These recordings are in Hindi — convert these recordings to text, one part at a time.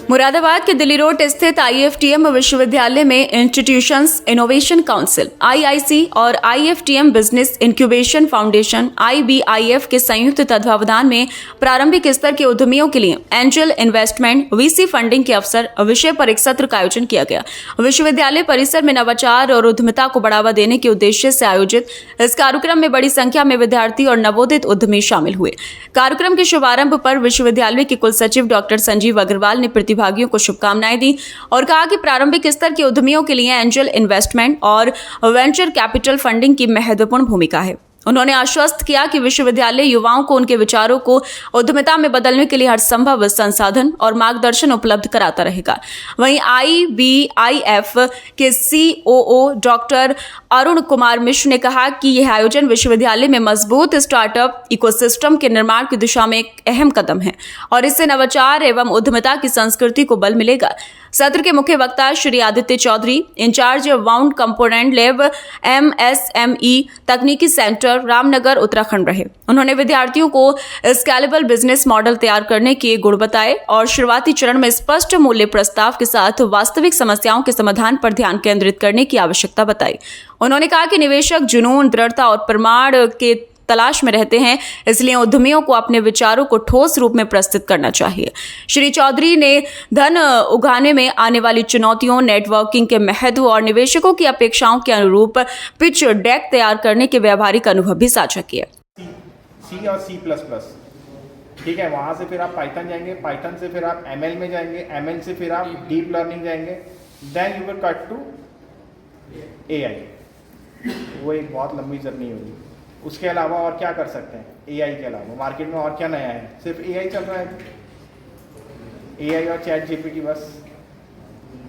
मुरादाबाद के दिल्ली रोड स्थित IFTM विश्वविद्यालय में इंस्टीट्यूशंस इनोवेशन काउंसिल IIC और IFTM business incubation foundation IBIF के संयुक्त तत्वावधान में प्रारंभिक स्तर के उद्यमियों के लिए एंजल इन्वेस्टमेंट VC फंडिंग के अवसर विषय पर एक सत्र का आयोजन किया गया। विश्वविद्यालय परिसर में नवाचार और उद्यमिता को बढ़ावा देने के उद्देश्य से आयोजित इस कार्यक्रम में बड़ी संख्या में विद्यार्थी और नवोदित उद्यमी शामिल हुए। कार्यक्रम के शुभारंभ पर विश्वविद्यालय के कुलसचिव डॉक्टर संजीव अग्रवाल ने प्रतिभागियों को शुभकामनाएं दी और कहा कि प्रारंभिक स्तर के उद्यमियों के लिए एंजल इन्वेस्टमेंट और वेंचर कैपिटल फंडिंग की महत्वपूर्ण भूमिका है। उन्होंने आश्वस्त किया कि विश्वविद्यालय युवाओं को उनके विचारों को उद्यमिता में बदलने के लिए हर संभव संसाधन और मार्गदर्शन उपलब्ध कराता रहेगा। वहीं IBIF के COO डॉक्टर अरुण कुमार मिश्र ने कहा कि यह आयोजन विश्वविद्यालय में मजबूत स्टार्टअप इकोसिस्टम के निर्माण की दिशा में एक अहम कदम है और इससे नवाचार एवं उद्यमिता की संस्कृति को बल मिलेगा। सत्र के मुख्य वक्ता Shri Aditya Chaudhary, incharge wound component lab MSME तकनीकी सेंटर रामनगर उत्तराखंड रहे। उन्होंने विद्यार्थियों को स्केलेबल बिजनेस मॉडल तैयार करने के गुण बताए और शुरुआती चरण में स्पष्ट मूल्य प्रस्ताव के साथ वास्तविक समस्याओं के समाधान पर ध्यान केंद्रित करने की आवश्यकता बताई। उन्होंने कहा कि निवेशक जुनून, दृढ़ता और प्रमाण के तलाश में रहते हैं, इसलिए उद्यमियों को अपने विचारों को ठोस रूप में प्रस्तुत करना चाहिए। श्री चौधरी ने धन उगाने में आने वाली चुनौतियों, नेटवर्किंग के महत्व और निवेशकों की अपेक्षाओं के अनुरूप पिच डेक तैयार करने के व्यावहारिक अनुभव भी साझा किए। C और C++, ठीक है। वहाँ से फिर आप पाइथन जाएंगे, पाइथन से फिर आप ML में जाएंगे, ML से फिर आप डीप लर्निंग जाएंगे, then you will cut to AI। वो एक बहुत लंबी जर्नी होगी। उसके अलावा और क्या कर सकते हैं? AI के अलावा मार्केट में और क्या नया है? सिर्फ AI चल रहा है, AI और चैट GPT बस।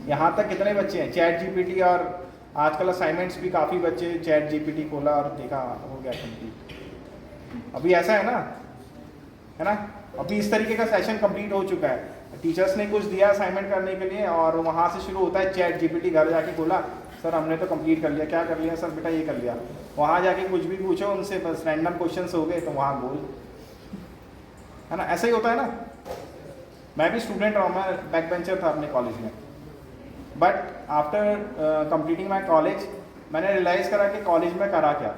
यहाँ तक कितने बच्चे हैं चैट GPT, और आजकल असाइनमेंट्स भी काफ़ी बच्चे चैट GPT खोला और देखा हो गया कंप्लीट। अभी ऐसा है ना, अभी इस तरीके का सेशन कंप्लीट हो चुका है। टीचर्स ने कुछ दिया असाइनमेंट करने के लिए और वहाँ से शुरू होता है चैट GPT घर जाके बोला सर हमने तो कंप्लीट कर लिया। क्या कर लिया सर? बेटा ये कर लिया। वहाँ जाके कुछ भी पूछो उनसे, बस रैंडम क्वेश्चंस हो गए तो वहाँ बोल, है ना। ऐसा ही होता है ना। मैं भी स्टूडेंट रहा, मैं बैक बेंचर था अपने कॉलेज में, but after completing my college मैंने रियलाइज़ करा कि कॉलेज में करा क्या।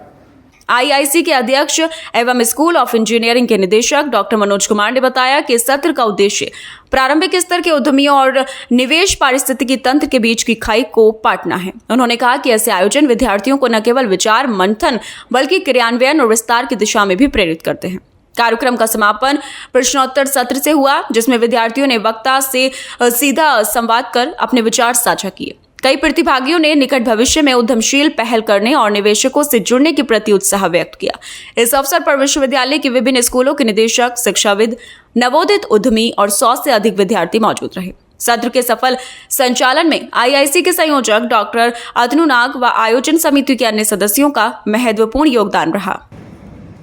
IIC के अध्यक्ष एवं स्कूल ऑफ इंजीनियरिंग के निदेशक डॉक्टर मनोज कुमार ने बताया कि इस सत्र का उद्देश्य प्रारंभिक स्तर के उद्यमियों और निवेश पारिस्थितिकी तंत्र के बीच की खाई को पाटना है। उन्होंने कहा कि ऐसे आयोजन विद्यार्थियों को न केवल विचार मंथन बल्कि क्रियान्वयन और विस्तार की दिशा में भी प्रेरित करते हैं। कार्यक्रम का समापन प्रश्नोत्तर सत्र से हुआ, जिसमें विद्यार्थियों ने वक्ता से सीधा संवाद कर अपने विचार साझा किए। कई प्रतिभागियों ने निकट भविष्य में उद्यमशील पहल करने और निवेशकों से जुड़ने के प्रति उत्साह व्यक्त किया। इस अवसर पर विश्वविद्यालय के विभिन्न स्कूलों के निदेशक, शिक्षाविद, नवोदित उद्यमी और 100 से अधिक विद्यार्थी मौजूद रहे। सत्र के सफल संचालन में IIC के संयोजक डॉक्टर अतनु नाग व आयोजन समिति के अन्य सदस्यों का महत्वपूर्ण योगदान रहा।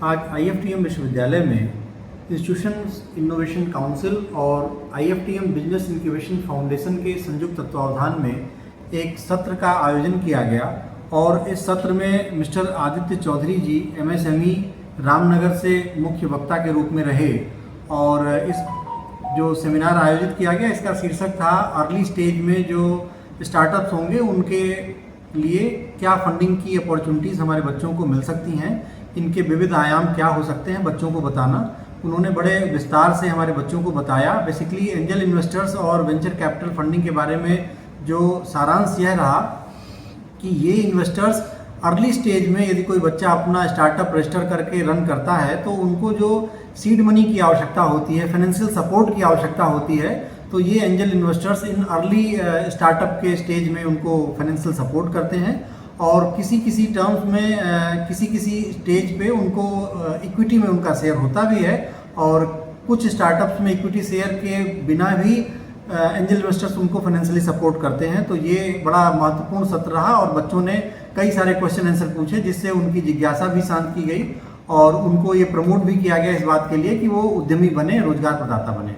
आज IFTM विश्वविद्यालय में इंस्टीट्यूशंस इनोवेशन काउंसिल और IFTM बिजनेस इंक्यूबेशन फाउंडेशन के संयुक्त तत्वावधान में एक सत्र का आयोजन किया गया और इस सत्र में मिस्टर आदित्य चौधरी जी MSME रामनगर से मुख्य वक्ता के रूप में रहे। और इस जो सेमिनार आयोजित किया गया इसका शीर्षक था अर्ली स्टेज में जो स्टार्टअप्स होंगे उनके लिए क्या फंडिंग की अपॉर्चुनिटीज़ हमारे बच्चों को मिल सकती हैं, इनके विविध आयाम क्या हो सकते हैं, बच्चों को बताना। उन्होंने बड़े विस्तार से हमारे बच्चों को बताया। बेसिकली एंजल इन्वेस्टर्स और वेंचर कैपिटल फंडिंग के बारे में जो सारांश यह रहा कि ये इन्वेस्टर्स अर्ली स्टेज में यदि कोई बच्चा अपना स्टार्टअप रजिस्टर करके रन करता है तो उनको जो सीड मनी की आवश्यकता होती है, फाइनेंशियल सपोर्ट की आवश्यकता होती है, तो ये angel investors in early startup के स्टेज में उनको फाइनेंशियल सपोर्ट करते हैं और किसी टर्म्स में किसी स्टेज पे उनको इक्विटी में उनका शेयर होता भी है और कुछ स्टार्टअप्स में इक्विटी शेयर के बिना भी एंजल इन्वेस्टर्स उनको फाइनेंशियली सपोर्ट करते हैं। तो ये बड़ा महत्वपूर्ण सत्र रहा और बच्चों ने कई सारे क्वेश्चन आंसर पूछे जिससे उनकी जिज्ञासा भी शांत की गई और उनको ये प्रमोट भी किया गया इस बात के लिए कि वो उद्यमी बने, रोजगार प्रदाता बने।